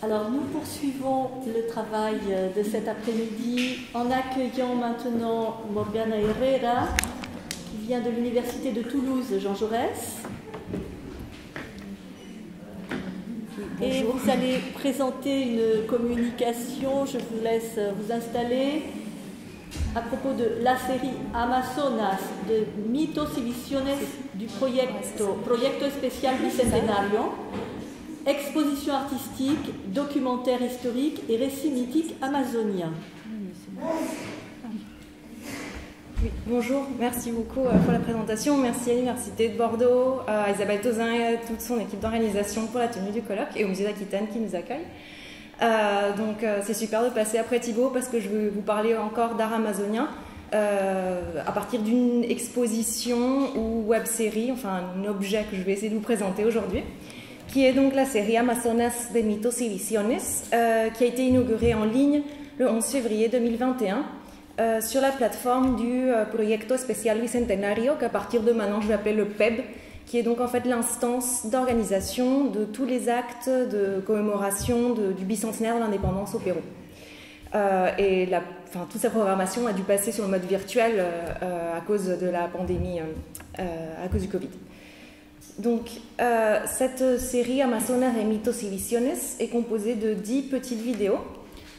Alors nous poursuivons le travail de cet après-midi en accueillant maintenant Morgana Herrera, qui vient de l'Université de Toulouse, Jean Jaurès. Et vous allez présenter une communication, je vous laisse vous installer, à propos de la série Amazonas de Mitos y Visiones du Proyecto Especial Bicentenario, exposition artistique, documentaire historique et récits mythiques amazoniens. Oui, bonjour, merci beaucoup pour la présentation. Merci à l'Université de Bordeaux, à Isabelle Tauzin et à toute son équipe d'organisation pour la tenue du colloque et au Musée d'Aquitaine qui nous accueille. C'est super de passer après Thibaut parce que je veux vous parler encore d'art amazonien à partir d'une exposition ou web-série, enfin un objet que je vais essayer de vous présenter aujourd'hui, qui est donc la série Amazonas de Mitos y Visiones, qui a été inaugurée en ligne le 11 février 2021 sur la plateforme du Proyecto Especial Bicentenario, qu'à partir de maintenant je vais appeler le PEB, qui est donc en fait l'instance d'organisation de tous les actes de commémoration du bicentenaire de l'indépendance au Pérou. Toute cette programmation a dû passer sur le mode virtuel à cause de la pandémie, à cause du Covid. Donc, cette série Amazonas de Mitos y Visiones est composée de 10 petites vidéos.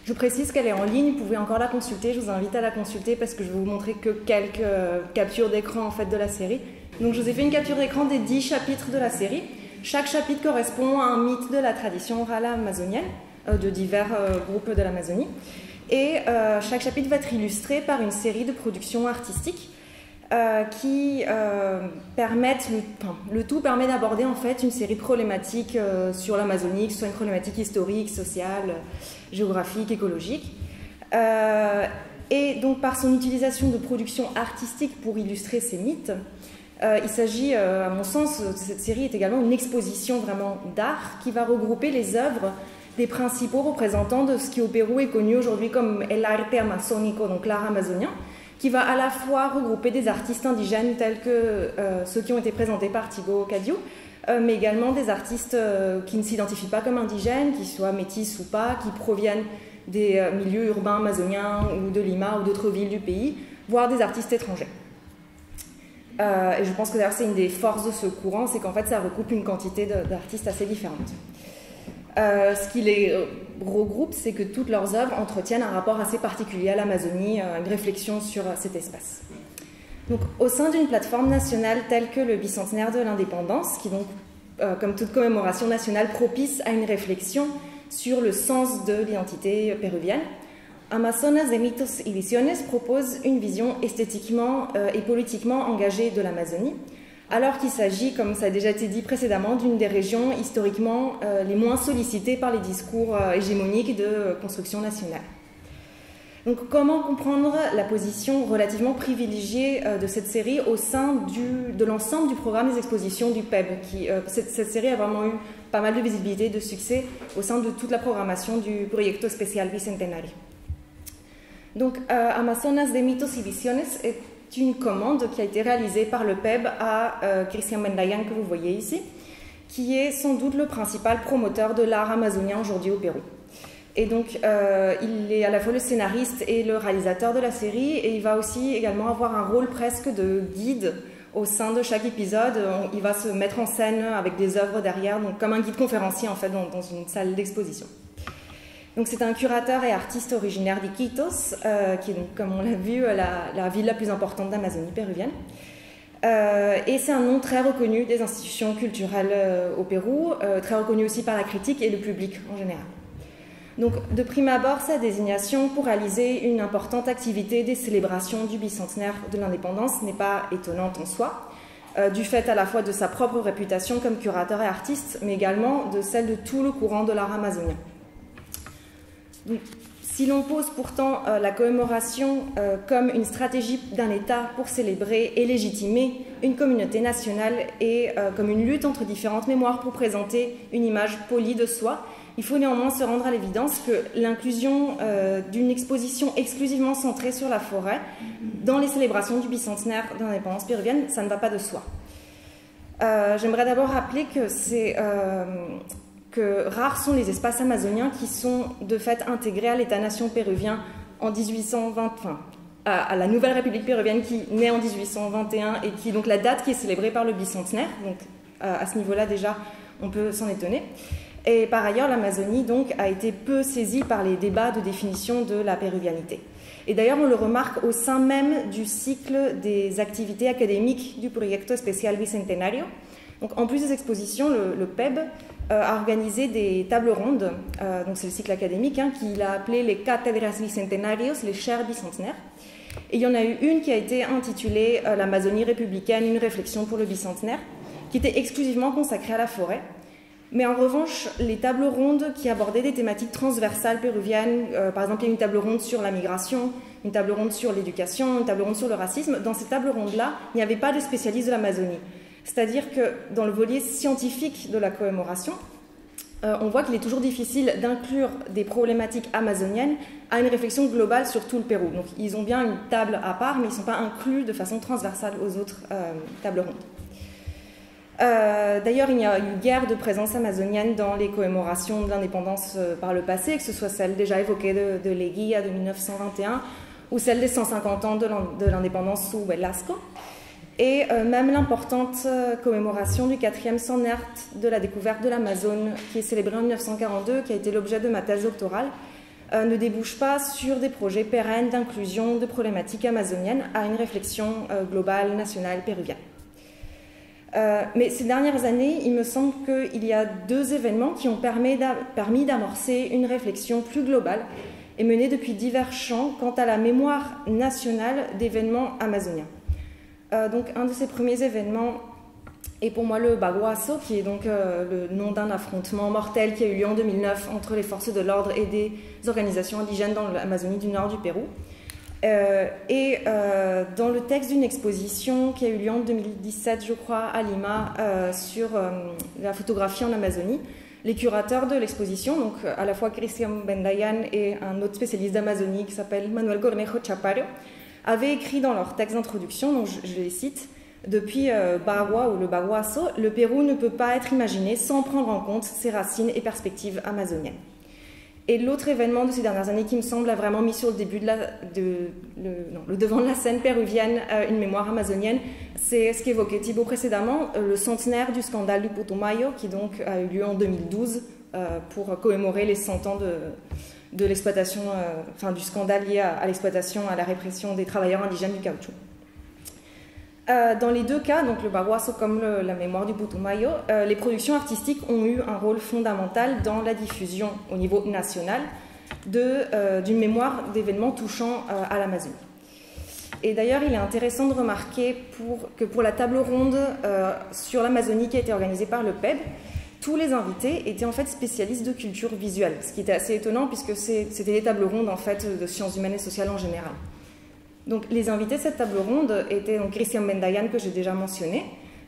Je précise qu'elle est en ligne, vous pouvez encore la consulter, je vous invite à la consulter parce que je vais vous montrer que quelques captures d'écran en fait, de la série. Donc, je vous ai fait une capture d'écran des 10 chapitres de la série. Chaque chapitre correspond à un mythe de la tradition orale amazonienne, de divers groupes de l'Amazonie. Et chaque chapitre va être illustré par une série de productions artistiques qui permettent, le tout permet d'aborder en fait une série de problématiques sur l'Amazonie, que ce soit une problématique historique, sociale, géographique, écologique. Et donc par son utilisation de productions artistiques pour illustrer ces mythes, il s'agit, à mon sens, cette série est également une exposition vraiment d'art qui va regrouper les œuvres des principaux représentants de ce qui au Pérou est connu aujourd'hui comme el arte amazónico, donc l'art amazonien, qui va à la fois regrouper des artistes indigènes tels que ceux qui ont été présentés par Thibaut Cadieux, mais également des artistes qui ne s'identifient pas comme indigènes, qui soient métis ou pas, qui proviennent des milieux urbains amazoniens ou de Lima ou d'autres villes du pays, voire des artistes étrangers. Et je pense que d'ailleurs c'est une des forces de ce courant, c'est qu'en fait ça recoupe une quantité d'artistes assez différentes. Ce qui les regroupe, c'est que toutes leurs œuvres entretiennent un rapport assez particulier à l'Amazonie, une réflexion sur cet espace. Donc, au sein d'une plateforme nationale telle que le bicentenaire de l'indépendance, qui donc, comme toute commémoration nationale, propice à une réflexion sur le sens de l'identité péruvienne, Amazonas de Mitos y Visiones propose une vision esthétiquement et politiquement engagée de l'Amazonie, alors qu'il s'agit, comme ça a déjà été dit précédemment, d'une des régions historiquement les moins sollicitées par les discours hégémoniques de construction nationale. Donc, comment comprendre la position relativement privilégiée de cette série au sein de l'ensemble du programme des expositions du PEB cette série a vraiment eu pas mal de visibilité et de succès au sein de toute la programmation du Proyecto Especial Bicentenario. Donc, Amazonas de Mitos y Visiones est une commande qui a été réalisée par le PEB à Christian Mendayan, que vous voyez ici, qui est sans doute le principal promoteur de l'art amazonien aujourd'hui au Pérou. Et donc, il est à la fois le scénariste et le réalisateur de la série, et il va aussi également avoir un rôle presque de guide au sein de chaque épisode. Il va se mettre en scène avec des œuvres derrière, donc comme un guide conférencier en fait dans une salle d'exposition. Donc c'est un curateur et artiste originaire d'Iquitos, qui est donc, comme on l'a vu, la ville la plus importante d'Amazonie péruvienne. Et c'est un nom très reconnu des institutions culturelles au Pérou, très reconnu aussi par la critique et le public en général. Donc de prime abord, sa désignation pour réaliser une importante activité des célébrations du bicentenaire de l'indépendance n'est pas étonnante en soi, du fait à la fois de sa propre réputation comme curateur et artiste, mais également de celle de tout le courant de l'art amazonien. Donc, si l'on pose pourtant la commémoration comme une stratégie d'un État pour célébrer et légitimer une communauté nationale et comme une lutte entre différentes mémoires pour présenter une image polie de soi, il faut néanmoins se rendre à l'évidence que l'inclusion d'une exposition exclusivement centrée sur la forêt dans les célébrations du bicentenaire de l'indépendance péruvienne, ça ne va pas de soi. J'aimerais d'abord rappeler que rares sont les espaces amazoniens qui sont de fait intégrés à l'État-nation péruvien en 1820, enfin, à la nouvelle République péruvienne qui naît en 1821 et qui, donc la date qui est célébrée par le bicentenaire, donc à ce niveau-là déjà on peut s'en étonner. Et par ailleurs, l'Amazonie donc a été peu saisie par les débats de définition de la péruvianité. Et d'ailleurs, on le remarque au sein même du cycle des activités académiques du Proyecto Especial Bicentenario. Donc, en plus des expositions, le PEB a organisé des tables rondes, donc c'est le cycle académique, qu'il a appelé les Cátedras Bicentenarios, les chaires bicentenaires. Et il y en a eu une qui a été intitulée l'Amazonie républicaine, une réflexion pour le bicentenaire, qui était exclusivement consacrée à la forêt. Mais en revanche, les tables rondes qui abordaient des thématiques transversales péruviennes, par exemple, il y a une table ronde sur la migration, une table ronde sur l'éducation, une table ronde sur le racisme. Dans ces tables rondes-là, il n'y avait pas de spécialistes de l'Amazonie. C'est-à-dire que dans le volet scientifique de la commémoration, on voit qu'il est toujours difficile d'inclure des problématiques amazoniennes à une réflexion globale sur tout le Pérou. Donc ils ont bien une table à part, mais ils ne sont pas inclus de façon transversale aux autres tables rondes. D'ailleurs, il y a eu guère de présence amazonienne dans les commémorations de l'indépendance par le passé, que ce soit celle déjà évoquée de Leguía de 1921 ou celle des 150 ans de l'indépendance sous Velasco. Et même l'importante commémoration du 4e centenaire de la découverte de l'Amazone, qui est célébrée en 1942, qui a été l'objet de ma thèse doctorale, ne débouche pas sur des projets pérennes d'inclusion de problématiques amazoniennes à une réflexion globale, nationale, péruvienne. Mais ces dernières années, il me semble qu'il y a deux événements qui ont permis d'amorcer une réflexion plus globale et menée depuis divers champs quant à la mémoire nationale d'événements amazoniens. Donc un de ces premiers événements est pour moi le Baguaço, qui est donc le nom d'un affrontement mortel qui a eu lieu en 2009 entre les forces de l'ordre et des organisations indigènes dans l'Amazonie du nord du Pérou. Dans le texte d'une exposition qui a eu lieu en 2017, je crois, à Lima, sur la photographie en Amazonie, les curateurs de l'exposition, donc à la fois Cristian Bendayan et un autre spécialiste d'Amazonie qui s'appelle Manuel Cornejo Chaparro, avaient écrit dans leur texte d'introduction, donc je les cite, « Depuis Bagua ou le Baguaço, le Pérou ne peut pas être imaginé sans prendre en compte ses racines et perspectives amazoniennes. » Et l'autre événement de ces dernières années qui me semble a vraiment mis sur le début le devant de la scène péruvienne une mémoire amazonienne, c'est ce qu'évoquait Thibaut précédemment, le centenaire du scandale du Putumayo, qui donc a eu lieu en 2012 pour commémorer les 100 ans de l'exploitation, du scandale lié à l'exploitation, à la répression des travailleurs indigènes du caoutchouc. Dans les deux cas, donc le Baguaço comme la mémoire du Putumayo, les productions artistiques ont eu un rôle fondamental dans la diffusion au niveau national d'une mémoire d'événements touchant à l'Amazonie. Et d'ailleurs, il est intéressant de remarquer que pour la table ronde sur l'Amazonie qui a été organisée par le PEB, tous les invités étaient en fait spécialistes de culture visuelle, ce qui était assez étonnant puisque c'était des tables rondes en fait de sciences humaines et sociales en général. Donc, les invités de cette table ronde étaient donc Cristian Bendayan, que j'ai déjà mentionné,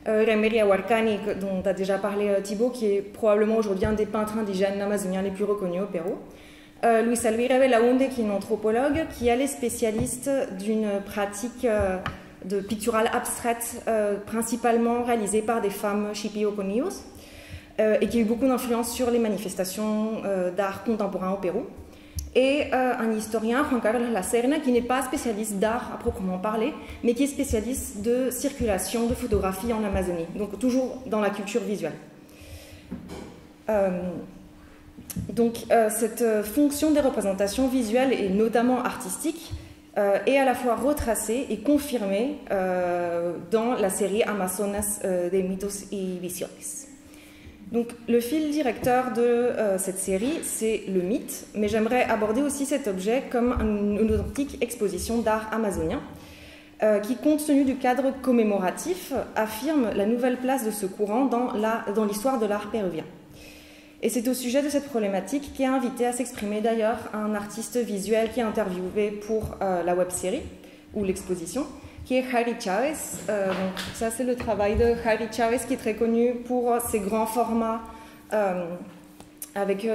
Remery Ahuarcani, dont a déjà parlé Thibaut, qui est probablement aujourd'hui un des peintres indigènes amazoniens les plus reconnus au Pérou, Luis Elvira Belaunde, qui est une anthropologue, qui elle est spécialiste d'une pratique de picturale abstraite, principalement réalisée par des femmes Shipi-Oconillos, et qui a eu beaucoup d'influence sur les manifestations d'art contemporain au Pérou. Et un historien, Juan Carlos Lacerna, qui n'est pas spécialiste d'art à proprement parler, mais qui est spécialiste de circulation de photographie en Amazonie, donc toujours dans la culture visuelle. Cette fonction des représentations visuelles, et notamment artistiques, est à la fois retracée et confirmée dans la série Amazonas de mitos y visiones. Donc, le fil directeur de cette série, c'est le mythe, mais j'aimerais aborder aussi cet objet comme une authentique exposition d'art amazonien qui, compte tenu du cadre commémoratif, affirme la nouvelle place de ce courant dans l'histoire de l'art péruvien. Et c'est au sujet de cette problématique qu'est invité à s'exprimer d'ailleurs un artiste visuel qui est interviewé pour la web-série ou l'exposition, qui est Harry Chavez. Donc ça, c'est le travail de Harry Chavez, qui est très connu pour ses grands formats avec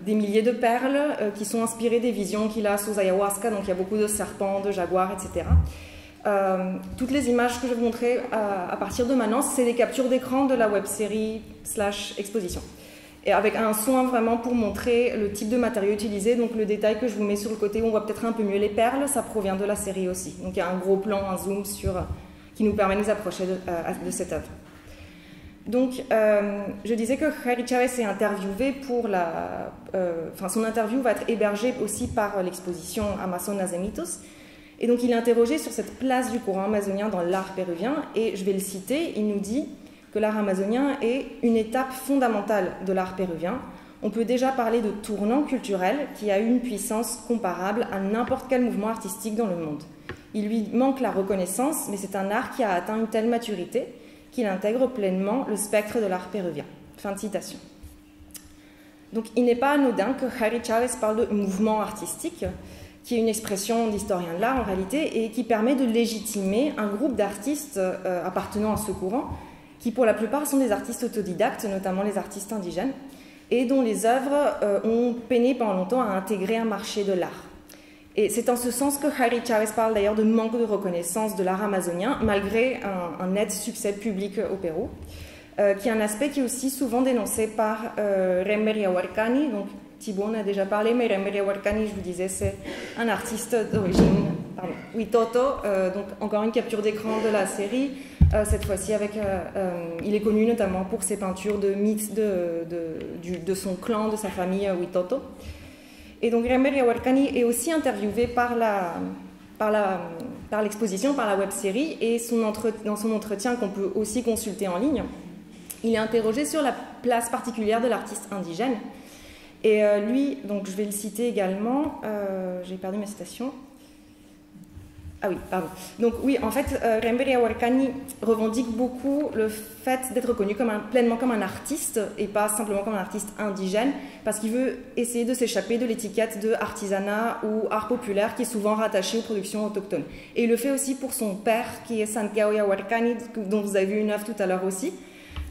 des milliers de perles qui sont inspirées des visions qu'il a sous ayahuasca. Donc il y a beaucoup de serpents, de jaguars, etc. Toutes les images que je vais vous montrer à partir de maintenant, c'est des captures d'écran de la web-série / exposition. Et avec un soin vraiment pour montrer le type de matériau utilisé. Donc le détail que je vous mets sur le côté où on voit peut-être un peu mieux les perles, ça provient de la série aussi. Donc il y a un gros plan, un zoom qui nous permet de nous approcher de cette œuvre. Donc je disais que Jairi Chavez est interviewé pour son interview va être hébergée aussi par l'exposition Amazonas de Mitos. Et donc il est interrogé sur cette place du courant amazonien dans l'art péruvien, et je vais le citer, il nous dit que l'art amazonien est une étape fondamentale de l'art péruvien. On peut déjà parler de tournant culturel qui a eu une puissance comparable à n'importe quel mouvement artistique dans le monde. Il lui manque la reconnaissance, mais c'est un art qui a atteint une telle maturité qu'il intègre pleinement le spectre de l'art péruvien. Fin de citation. Donc il n'est pas anodin que Jairi Chavez parle de mouvement artistique, qui est une expression d'historien de l'art en réalité, et qui permet de légitimer un groupe d'artistes appartenant à ce courant, qui pour la plupart sont des artistes autodidactes, notamment les artistes indigènes, et dont les œuvres ont peiné pendant longtemps à intégrer un marché de l'art. Et c'est en ce sens que Jairi Chavez parle d'ailleurs de manque de reconnaissance de l'art amazonien, malgré un net succès public au Pérou, qui est un aspect qui est aussi souvent dénoncé par Remberia Huarcani. Donc Thibaut en a déjà parlé, mais Remberia Huarcani, je vous disais, c'est un artiste d'origine Huitoto, donc encore une capture d'écran de la série, cette fois-ci il est connu notamment pour ses peintures de mythes de son clan, de sa famille Huitoto. Et donc Remberia Huarcani est aussi interviewé par l'exposition, par la web-série, et dans son entretien qu'on peut aussi consulter en ligne, il est interrogé sur la place particulière de l'artiste indigène. Et lui, donc je vais le citer également, j'ai perdu ma citation. Ah oui, pardon. Donc oui, en fait, Remberia Huarcani revendique beaucoup le fait d'être reconnu pleinement comme un artiste et pas simplement comme un artiste indigène, parce qu'il veut essayer de s'échapper de l'étiquette de artisanat ou art populaire qui est souvent rattaché aux productions autochtones. Et il le fait aussi pour son père, qui est Santiago Huarcani, dont vous avez vu une œuvre tout à l'heure aussi.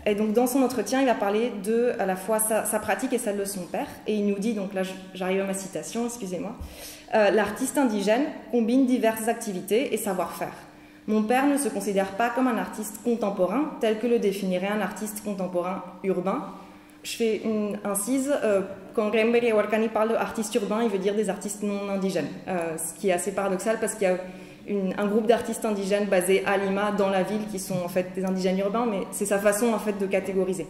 Et donc dans son entretien, il a parlé de à la fois sa pratique et celle de son père. Et il nous dit, donc là j'arrive à ma citation, excusez-moi, l'artiste indigène combine diverses activités et savoir-faire. Mon père ne se considère pas comme un artiste contemporain, tel que le définirait un artiste contemporain urbain. Je fais une incise, quand Remberia Huarcani parle d'artistes urbains, il veut dire des artistes non indigènes, ce qui est assez paradoxal parce qu'il y a un groupe d'artistes indigènes basés à Lima, dans la ville, qui sont en fait des indigènes urbains, mais c'est sa façon en fait de catégoriser.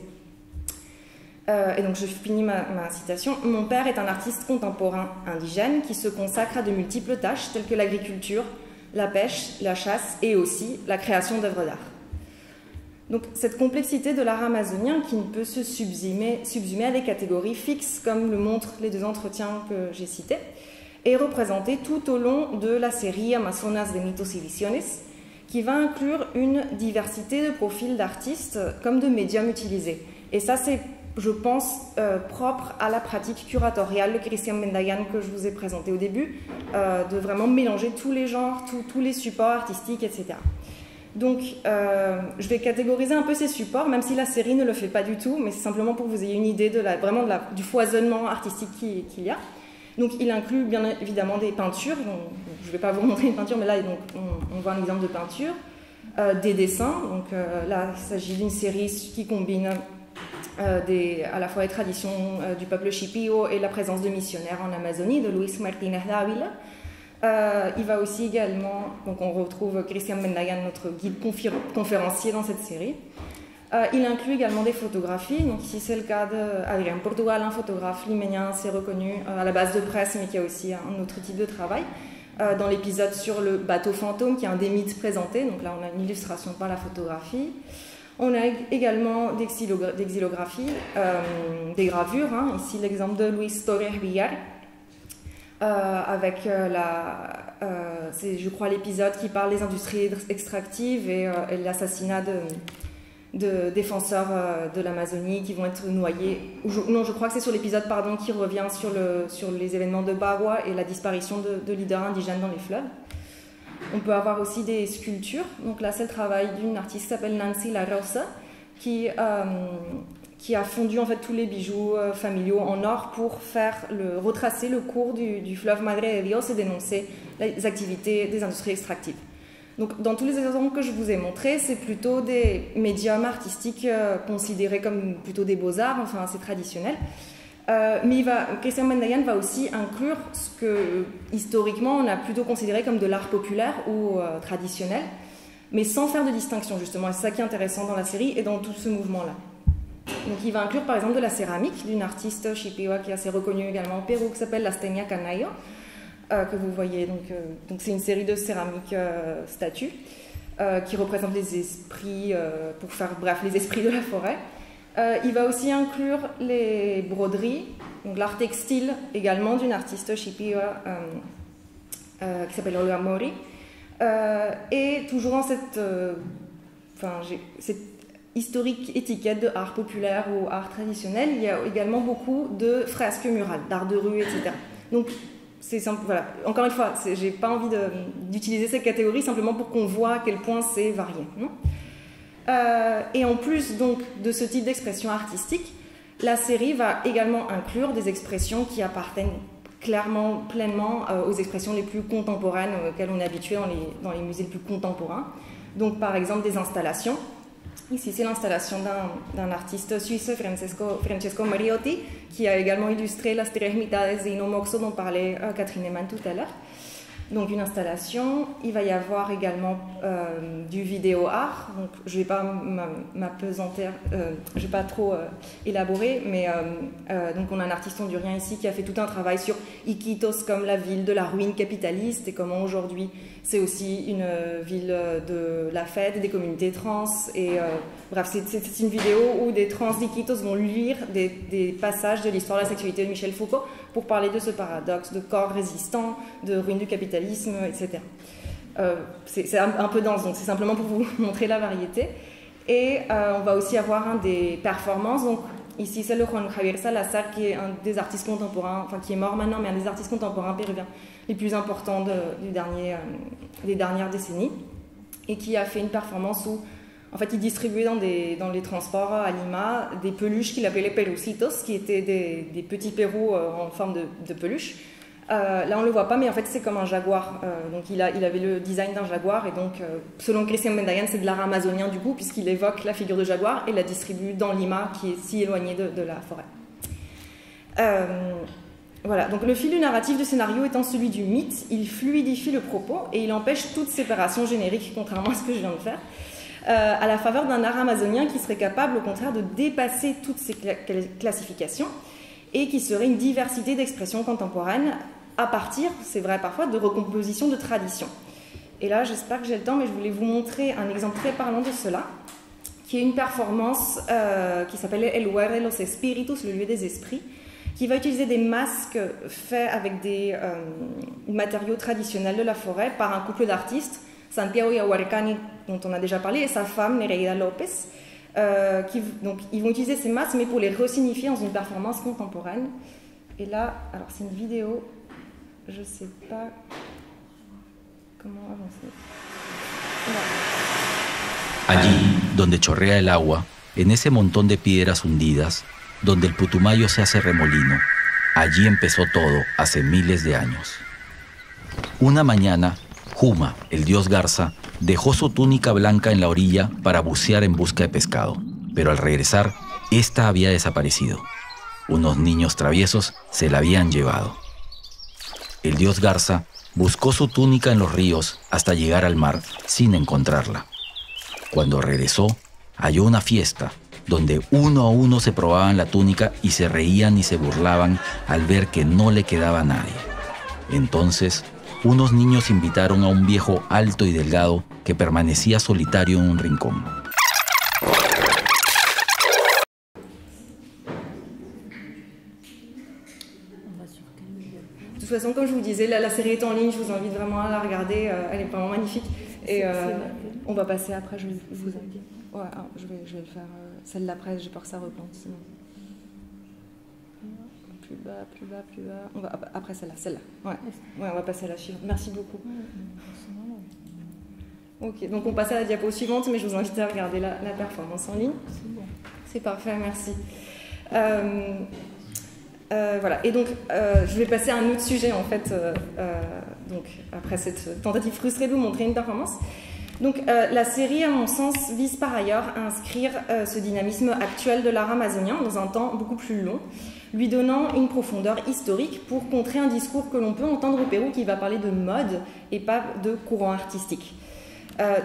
Et donc je finis ma citation. Mon père est un artiste contemporain indigène qui se consacre à de multiples tâches telles que l'agriculture, la pêche, la chasse et aussi la création d'œuvres d'art. Donc cette complexité de l'art amazonien qui ne peut se subsumer à des catégories fixes comme le montrent les deux entretiens que j'ai cités, est représentée tout au long de la série Amazonas de Mitos y Visiones, qui va inclure une diversité de profils d'artistes comme de médiums utilisés. Et ça, c'est, je pense, propre à la pratique curatoriale de Cristian Mendayan que je vous ai présenté au début, de vraiment mélanger tous les genres, tous les supports artistiques, etc. Donc, je vais catégoriser un peu ces supports, même si la série ne le fait pas du tout, mais c'est simplement pour que vous ayez une idée du foisonnement artistique qu'il y a. Donc, il inclut bien évidemment des peintures. Donc, je ne vais pas vous montrer une peinture, mais là, donc, on voit un exemple de peinture. Des dessins. Donc, là, il s'agit d'une série qui combine à la fois les traditions du peuple Chipio et la présence de missionnaires en Amazonie, de Luis Martínez Dávila. Il va aussi également, donc on retrouve Cristian Mendayan, notre guide conférencier dans cette série. Il inclut également des photographies, donc ici c'est le cas d'Adrien Portugal, un photographe liménien assez reconnu à la base de presse, mais qui a aussi un autre type de travail. Dans l'épisode sur le bateau fantôme, qui est un des mythes présentés, donc là on a une illustration par la photographie. On a également des xylographies, des gravures, hein. Ici l'exemple de Luis Torres Villar, avec c'est je crois l'épisode qui parle des industries extractives et l'assassinat de défenseurs de l'Amazonie qui vont être noyés. Non, je crois que c'est sur l'épisode qui revient sur les événements de Bagua et la disparition de leaders indigènes dans les fleuves. On peut avoir aussi des sculptures. Donc là, c'est le travail d'une artiste qui s'appelle Nancy La Rosa, qui a fondu en fait tous les bijoux familiaux en or pour retracer le cours du fleuve Madre de Dios et dénoncer les activités des industries extractives. Donc, dans tous les exemples que je vous ai montrés, c'est plutôt des médiums artistiques considérés comme plutôt des beaux-arts, enfin assez traditionnels. Mais Cristian Mendayan va aussi inclure ce que, historiquement, on a plutôt considéré comme de l'art populaire ou traditionnel, mais sans faire de distinction, justement. Et c'est ça qui est intéressant dans la série et dans tout ce mouvement-là. Donc, il va inclure, par exemple, de la céramique d'une artiste shipiwa qui est assez reconnue également au Pérou, qui s'appelle Lastenia Canayo, que vous voyez. Donc c'est une série de céramiques statues qui représentent les esprits, pour faire bref, les esprits de la forêt. Il va aussi inclure les broderies, donc l'art textile également d'une artiste shipiwa qui s'appelle Olga Mori. Et toujours dans cette historique étiquette de art populaire ou art traditionnel, il y a également beaucoup de fresques murales, d'art de rue, etc. Donc, c'est simple, voilà. Encore une fois, j'ai pas envie d'utiliser cette catégorie simplement pour qu'on voit à quel point c'est varié. Non et en plus donc de ce type d'expression artistique, la série va également inclure des expressions qui appartiennent clairement, pleinement aux expressions les plus contemporaines auxquelles on est habitué dans les musées les plus contemporains. Donc par exemple des installations. Ici, c'est l'installation d'un artiste suisse, Francesco Mariotti, qui a également illustré Las Tres Mitades de Ino Moxo, dont parlait Catherine Eman tout à l'heure. Donc, une installation. Il va y avoir également du vidéo art. Donc, je ne vais pas m'apesantir, je ne vais pas trop élaborer, mais donc on a un artiste hondurien ici qui a fait tout un travail sur Iquitos comme la ville de la ruine capitaliste et comment aujourd'hui c'est aussi une ville de la fête, des communautés trans. Et bref, c'est une vidéo où des trans d'Iquitos vont lire des passages de l'histoire de la sexualité de Michel Foucault pour parler de ce paradoxe de corps résistant, de ruine du capitalisme, etc. C'est un peu dense, donc c'est simplement pour vous montrer la variété. Et on va aussi avoir des performances. Donc ici, c'est le Juan Javier Salazar, qui est un des artistes contemporains, enfin qui est mort maintenant, mais un des artistes contemporains péruviens les plus importants des dernières décennies, et qui a fait une performance où en fait, il distribuait dans les transports à Lima des peluches qu'il appelait perucitos, qui étaient des petits Pérous en forme de peluche. Là, on ne le voit pas, mais en fait, c'est comme un jaguar. Donc, il avait le design d'un jaguar. Et donc, selon Cristian Mendayan, c'est de l'art amazonien, du coup, puisqu'il évoque la figure de jaguar et la distribue dans Lima, qui est si éloignée de la forêt. Voilà. Donc, le fil du narratif du scénario étant celui du mythe, il fluidifie le propos et il empêche toute séparation générique, contrairement à ce que je viens de faire, à la faveur d'un art amazonien qui serait capable, au contraire, de dépasser toutes ces classifications et qui serait une diversité d'expressions contemporaines à partir, c'est vrai parfois, de recomposition de traditions. Et là, j'espère que j'ai le temps, mais je voulais vous montrer un exemple très parlant de cela, qui est une performance qui s'appelle El Lugar de los Espíritus, le lieu des esprits, qui va utiliser des masques faits avec des matériaux traditionnels de la forêt par un couple d'artistes, Santiago Yahuarcani, dont on a déjà parlé, et sa femme, Nereida Lopez. Donc, ils vont utiliser ces masques, mais pour les resignifier dans une performance contemporaine. Et là, alors c'est une vidéo, je ne sais pas comment avancer. Voilà. Allí, donde chorrea el agua, en ese montón de piedras hundidas, donde el Putumayo se hace remolino, allí empezó todo hace miles de años. Una mañana, Juma, el dios Garza, dejó su túnica blanca en la orilla para bucear en busca de pescado, pero al regresar, esta había desaparecido. Unos niños traviesos se la habían llevado. El dios Garza buscó su túnica en los ríos hasta llegar al mar sin encontrarla. Cuando regresó, halló una fiesta donde uno a uno se probaban la túnica y se reían y se burlaban al ver que no le quedaba a nadie. Entonces, unos niños invitaron a un viejo alto y delgado que permanecía solitario en un rincón. De toute façon, comme je vous disais, la série est en ligne, je vous invite vraiment à la regarder, elle est vraiment magnifique. Et on va passer après, je vous invite. Ouais, je vais le faire, celle d'après, j'ai peur que ça replante sinon. Plus bas. On va, après celle-là. Ouais, on va passer à la suivante. Merci beaucoup. Ok, donc on passe à la diapo suivante, mais je vous invite à regarder la performance en ligne. C'est parfait, merci. Voilà, et donc je vais passer à un autre sujet en fait, donc après cette tentative frustrée de vous montrer une performance. Donc la série, à mon sens, vise par ailleurs à inscrire ce dynamisme actuel de l'art amazonien dans un temps beaucoup plus long, lui donnant une profondeur historique pour contrer un discours que l'on peut entendre au Pérou qui va parler de mode et pas de courant artistique.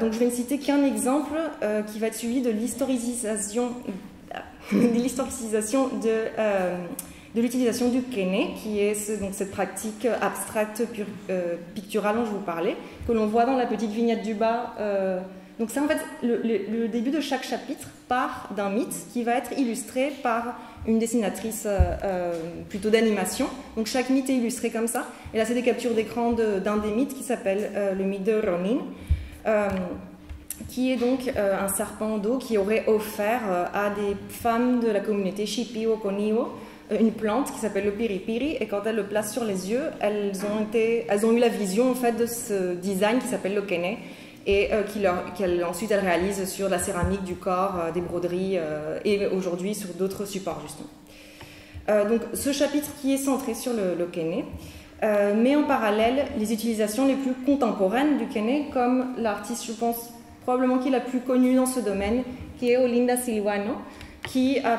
Donc je vais ne citer qu'un exemple qui va être suivi de l'historicisation de l'utilisation du kene, qui est donc cette pratique abstracte picturale dont je vous parlais, que l'on voit dans la petite vignette du bas. Donc c'est en fait le début de chaque chapitre part d'un mythe qui va être illustré par une dessinatrice plutôt d'animation. Donc chaque mythe est illustré comme ça. Et là c'est des captures d'écran d'un des mythes qui s'appelle le mythe de Ronin, qui est donc un serpent d'eau qui aurait offert à des femmes de la communauté Shipi ou Koniwo une plante qui s'appelle le piripiri, et quand elles le placent sur les yeux, elles ont eu la vision en fait de ce design qui s'appelle le kene, et ensuite elles réalisent sur la céramique, du corps, des broderies, et aujourd'hui sur d'autres supports justement. Donc ce chapitre qui est centré sur le kene met en parallèle les utilisations les plus contemporaines du kene, comme l'artiste, je pense, probablement qui est la plus connue dans ce domaine, qui est Olinda Silvano, qui a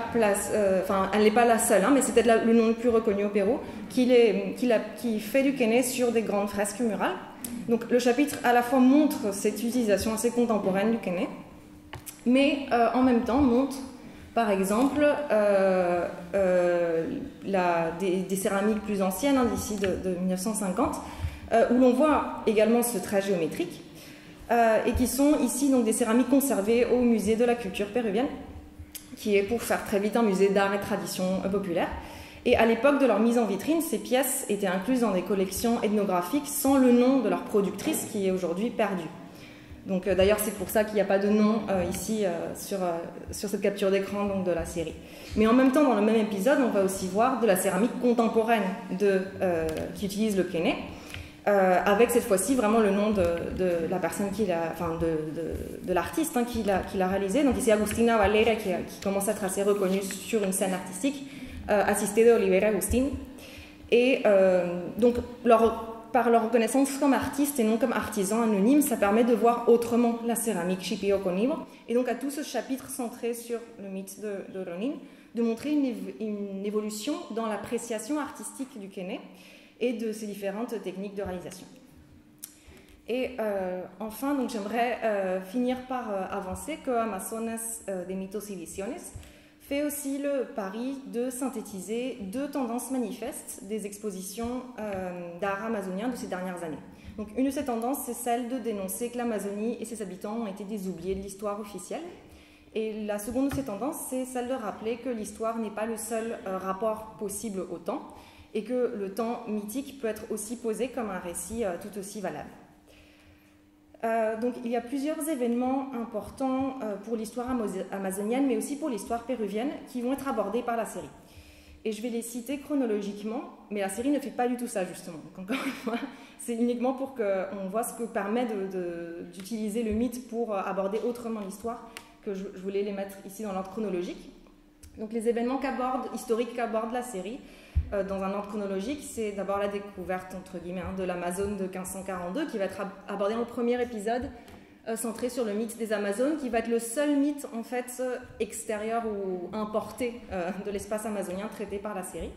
elle n'est pas la seule, hein, mais c'est peut-être le nom le plus reconnu au Pérou, qui fait du kene sur des grandes fresques murales. Donc le chapitre à la fois montre cette utilisation assez contemporaine du kene, mais en même temps montre, par exemple, des céramiques plus anciennes, hein, d'ici de 1950, où l'on voit également ce trait géométrique, et qui sont ici donc des céramiques conservées au musée de la culture péruvienne, qui est, pour faire très vite, un musée d'art et tradition populaire. Et à l'époque de leur mise en vitrine, ces pièces étaient incluses dans des collections ethnographiques sans le nom de leur productrice, qui est aujourd'hui perdu. Donc d'ailleurs, c'est pour ça qu'il n'y a pas de nom ici sur cette capture d'écran de la série. Mais en même temps, dans le même épisode, on va aussi voir de la céramique contemporaine qui utilise le kene, avec cette fois-ci vraiment le nom de la personne de l'artiste, hein, qui l'a réalisé. Donc ici Agustina Valera qui commence à être assez reconnue sur une scène artistique, assistée d'Oliveira Agustin. Et donc par leur reconnaissance comme artiste et non comme artisan anonyme, ça permet de voir autrement la céramique Shipi o Koniwo. Et donc à tout ce chapitre centré sur le mythe de Ronin, de montrer une évolution dans l'appréciation artistique du kene et de ces différentes techniques de réalisation. Et enfin, donc j'aimerais finir par avancer que Amazonas de Mitos y Visiones fait aussi le pari de synthétiser deux tendances manifestes des expositions d'art amazonien de ces dernières années. Donc une de ces tendances, c'est celle de dénoncer que l'Amazonie et ses habitants ont été des oubliés de l'histoire officielle. Et la seconde de ces tendances, c'est celle de rappeler que l'histoire n'est pas le seul rapport possible au temps, et que le temps mythique peut être aussi posé comme un récit tout aussi valable. Donc il y a plusieurs événements importants pour l'histoire amazonienne, mais aussi pour l'histoire péruvienne, qui vont être abordés par la série. Et je vais les citer chronologiquement, mais la série ne fait pas du tout ça, justement. Donc encore une fois, c'est uniquement pour qu'on voit ce que permet d'utiliser le mythe pour aborder autrement l'histoire, que je voulais les mettre ici dans l'ordre chronologique. Donc les événements historiques qu'aborde la série, dans un ordre chronologique, c'est d'abord la découverte, entre guillemets, de l'Amazone de 1542, qui va être abordée dans le premier épisode, centré sur le mythe des Amazones, qui va être le seul mythe, en fait, extérieur ou importé de l'espace amazonien traité par la série.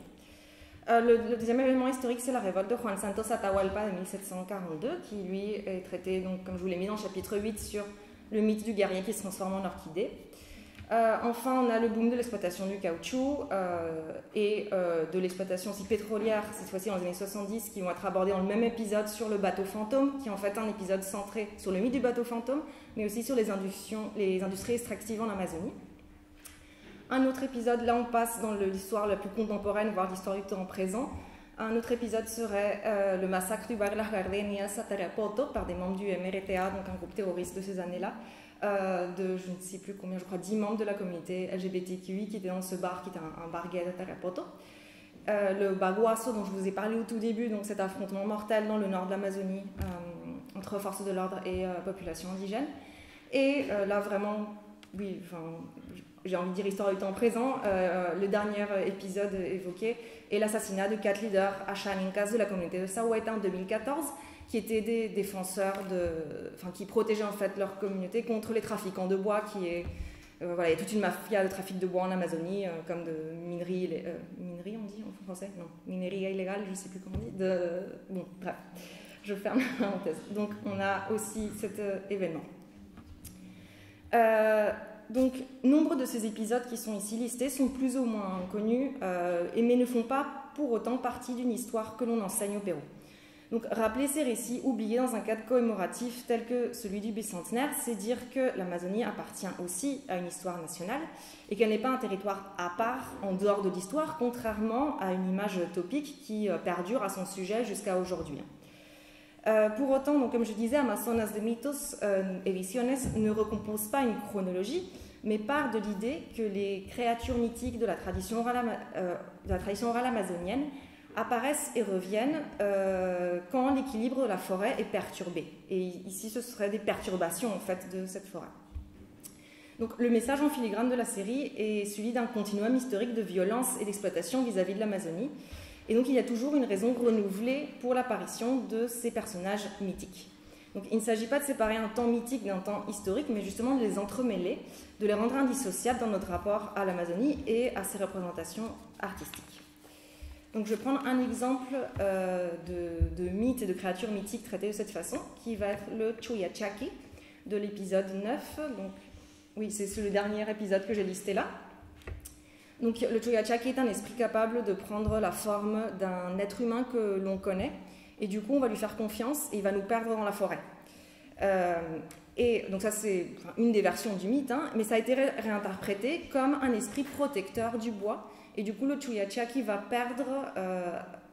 Le deuxième événement historique, c'est la révolte de Juan Santos Atahualpa de 1742, qui, lui, est traité, donc, comme je vous l'ai mis dans le chapitre 8, sur le mythe du guerrier qui se transforme en orchidée. Enfin, on a le boom de l'exploitation du caoutchouc et de l'exploitation aussi pétrolière, cette fois-ci dans les années 70, qui vont être abordés dans le même épisode sur le bateau fantôme, qui est en fait un épisode centré sur le mythe du bateau fantôme, mais aussi sur les industries extractives en Amazonie. Un autre épisode, là on passe dans l'histoire la plus contemporaine, voire l'histoire du temps présent. Un autre épisode serait le massacre du bar Las Gardenias à Tarapoto par des membres du MRTA, donc un groupe terroriste de ces années-là, de je ne sais plus combien, je crois 10 membres de la communauté LGBTQI qui étaient dans ce bar, qui était un bar gay de Tarapoto. Le baguasso dont je vous ai parlé au tout début, donc cet affrontement mortel dans le nord de l'Amazonie entre forces de l'ordre et population indigène. Et là vraiment, oui, enfin, j'ai envie de dire histoire du temps présent, le dernier épisode évoqué est l'assassinat de 4 leaders Ashaninkas de la communauté de Sahueta en 2014, qui étaient des défenseurs qui protégeaient en fait leur communauté contre les trafiquants de bois, voilà, il y a toute une mafia de trafic de bois en Amazonie, comme de minerie, minerie on dit en français? Non, minerie illégale, je ne sais plus comment on dit. Bon, bref, je ferme la parenthèse. Donc on a aussi cet événement. Donc, nombre de ces épisodes qui sont ici listés sont plus ou moins connus, mais ne font pas pour autant partie d'une histoire que l'on enseigne au Pérou. Donc, rappeler ces récits oubliés dans un cadre commémoratif tel que celui du bicentenaire, c'est dire que l'Amazonie appartient aussi à une histoire nationale et qu'elle n'est pas un territoire à part, en dehors de l'histoire, contrairement à une image topique qui perdure à son sujet jusqu'à aujourd'hui. Pour autant, donc, comme je disais, Amazonas de mitos et visiones ne recompose pas une chronologie, mais part de l'idée que les créatures mythiques de la tradition orale amazonienne apparaissent et reviennent quand l'équilibre de la forêt est perturbé. Et ici, ce seraient des perturbations en fait de cette forêt. Donc, le message en filigrane de la série est celui d'un continuum historique de violence et d'exploitation vis-à-vis de l'Amazonie. Et donc, il y a toujours une raison renouvelée pour l'apparition de ces personnages mythiques. Donc, il ne s'agit pas de séparer un temps mythique d'un temps historique, mais justement de les entremêler, de les rendre indissociables dans notre rapport à l'Amazonie et à ses représentations artistiques. Donc, je vais prendre un exemple de mythe et de créatures mythiques traitées de cette façon, qui va être le Chuyachaki de l'épisode 9. Donc, oui, c'est le dernier épisode que j'ai listé là. Donc, le Chuyachaki est un esprit capable de prendre la forme d'un être humain que l'on connaît, et du coup, on va lui faire confiance et il va nous perdre dans la forêt. Et donc, ça, c'est une des versions du mythe, hein, mais ça a été réinterprété comme un esprit protecteur du bois, et du coup, le Chuyachaki va perdre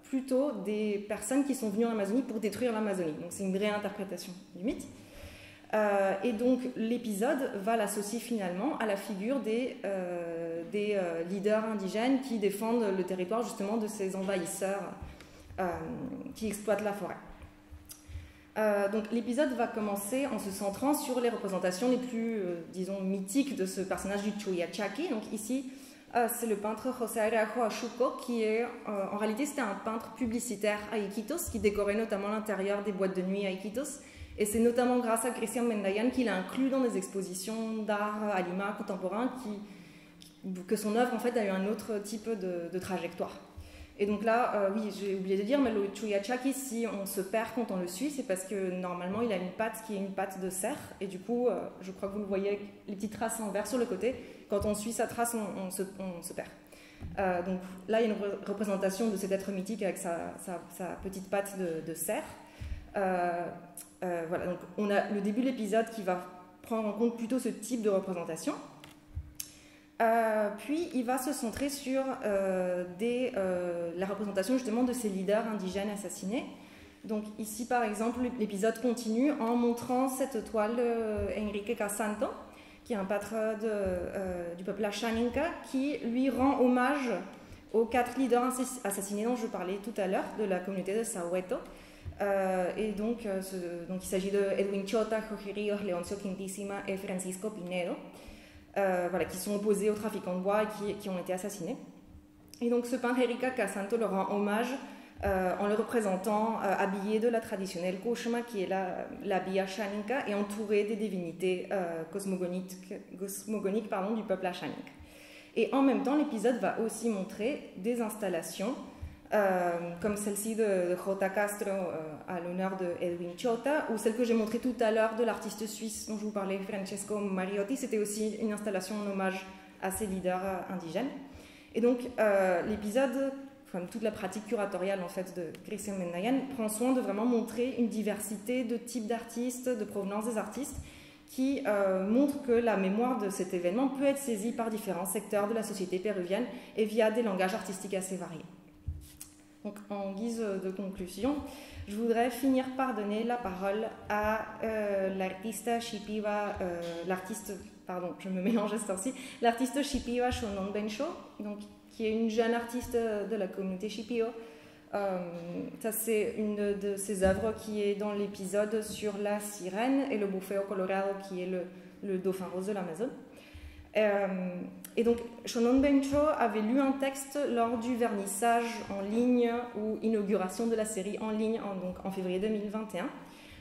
plutôt des personnes qui sont venues en Amazonie pour détruire l'Amazonie. Donc, c'est une réinterprétation du mythe. Et donc l'épisode va l'associer finalement à la figure des leaders indigènes qui défendent le territoire justement de ces envahisseurs qui exploitent la forêt. Donc l'épisode va commencer en se centrant sur les représentations les plus, disons, mythiques de ce personnage du Chuyachaki. Donc ici, c'est le peintre José Arajo Ashuko qui est, en réalité, c'était un peintre publicitaire à Iquitos qui décorait notamment l'intérieur des boîtes de nuit à Iquitos. Et c'est notamment grâce à Cristian Mendayan qu'il a inclus dans des expositions d'art à Lima contemporain que son œuvre en fait a eu un autre type de trajectoire. Et donc là, oui, j'ai oublié de dire, mais le Chuyachaki, si on se perd quand on le suit, c'est parce que normalement il a une patte qui est une patte de cerf, et du coup, je crois que vous le voyez avec les petites traces en vert sur le côté, quand on suit sa trace, on se perd. Donc là, il y a une représentation de cet être mythique avec sa petite patte de cerf. Voilà, donc on a le début de l'épisode qui va prendre en compte plutôt ce type de représentation. Puis il va se centrer sur la représentation justement de ces leaders indigènes assassinés. Donc ici par exemple l'épisode continue en montrant cette toile Enrique Casanto, qui est un peintre du peuple Ashaninka, qui lui rend hommage aux 4 leaders assassinés dont je parlais tout à l'heure de la communauté de Sahueto. Et donc il s'agit de Edwin Chota, Jorge Ríos, Leoncio Quintissima et Francisco Pinedo, voilà, qui sont opposés aux trafiquants de bois et qui ont été assassinés. Et donc ce peintre Enrique Casanto leur rend hommage en le représentant habillé de la traditionnelle Koshma, qui est l'habit Ashaninka, et entouré des divinités cosmogoniques du peuple Ashaninka. Et en même temps, l'épisode va aussi montrer des installations comme celle-ci de Jota Castro à l'honneur de Edwin Chota, ou celle que j'ai montrée tout à l'heure de l'artiste suisse dont je vous parlais, Francesco Mariotti. C'était aussi une installation en hommage à ces leaders indigènes. Et donc l'épisode, comme toute la pratique curatoriale en fait de Cristian Mendayan, prend soin de vraiment montrer une diversité de types d'artistes, de provenance des artistes, qui montre que la mémoire de cet événement peut être saisie par différents secteurs de la société péruvienne et via des langages artistiques assez variés. Donc, en guise de conclusion, je voudrais finir par donner la parole à l'artiste Shipiwa, je me mélange à ce temps-ci, l'artiste Shipiwa Shonon Bencho, donc, qui est une jeune artiste de la communauté Shipio. Ça, c'est une de ses œuvres qui est dans l'épisode sur la sirène et le bufeo colorado, qui est le dauphin rose de l'Amazone. Et donc, Shonon Bencho avait lu un texte lors du vernissage en ligne ou inauguration de la série en ligne en février 2021,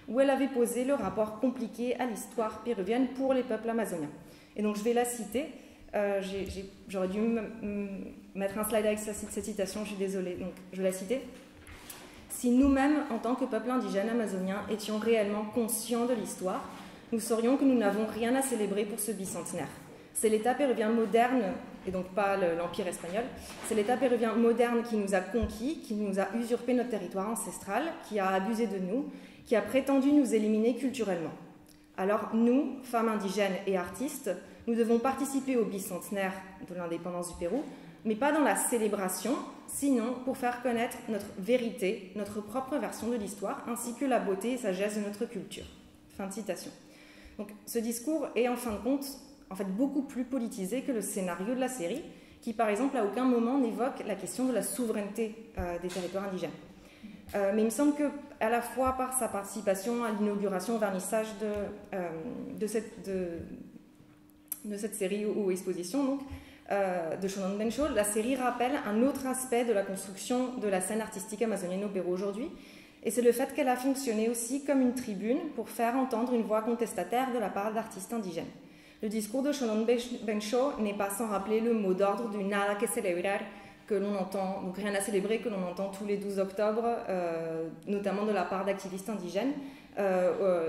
où elle avait posé le rapport compliqué à l'histoire péruvienne pour les peuples amazoniens. Et donc, je vais la citer. J'aurais dû mettre un slide avec cette citation, je suis désolée, donc je vais la citer. Si nous-mêmes, en tant que peuple indigène amazonien, étions réellement conscients de l'histoire, nous saurions que nous n'avons rien à célébrer pour ce bicentenaire. C'est l'État péruvien moderne, et donc pas l'Empire espagnol, c'est l'État péruvien moderne qui nous a conquis, qui nous a usurpé notre territoire ancestral, qui a abusé de nous, qui a prétendu nous éliminer culturellement. Alors nous, femmes indigènes et artistes, nous devons participer au bicentenaire de l'indépendance du Pérou, mais pas dans la célébration, sinon pour faire connaître notre vérité, notre propre version de l'histoire, ainsi que la beauté et sagesse de notre culture. Fin de citation. Donc ce discours est en fin de compte beaucoup plus politisé que le scénario de la série, qui par exemple à aucun moment n'évoque la question de la souveraineté des territoires indigènes. Mais il me semble qu'à la fois par sa participation à l'inauguration, au vernissage de cette série ou exposition donc, de Shonon Bencho, la série rappelle un autre aspect de la construction de la scène artistique amazonienne au Pérou aujourd'hui, et c'est le fait qu'elle a fonctionné aussi comme une tribune pour faire entendre une voix contestataire de la part d'artistes indigènes. Le discours de Shonon Bencho n'est pas sans rappeler le mot d'ordre du nada que celebrar que l'on entend, donc rien à célébrer, que l'on entend tous les 12 octobre, notamment de la part d'activistes indigènes,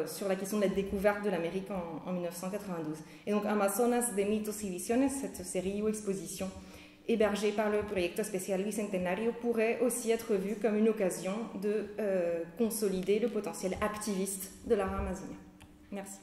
sur la question de la découverte de l'Amérique en 1992. Et donc Amazonas de Mitos y Visiones, cette série ou exposition hébergée par le Proyecto Especial Bicentenario, pourrait aussi être vue comme une occasion de consolider le potentiel activiste de l'art amazonien. Merci.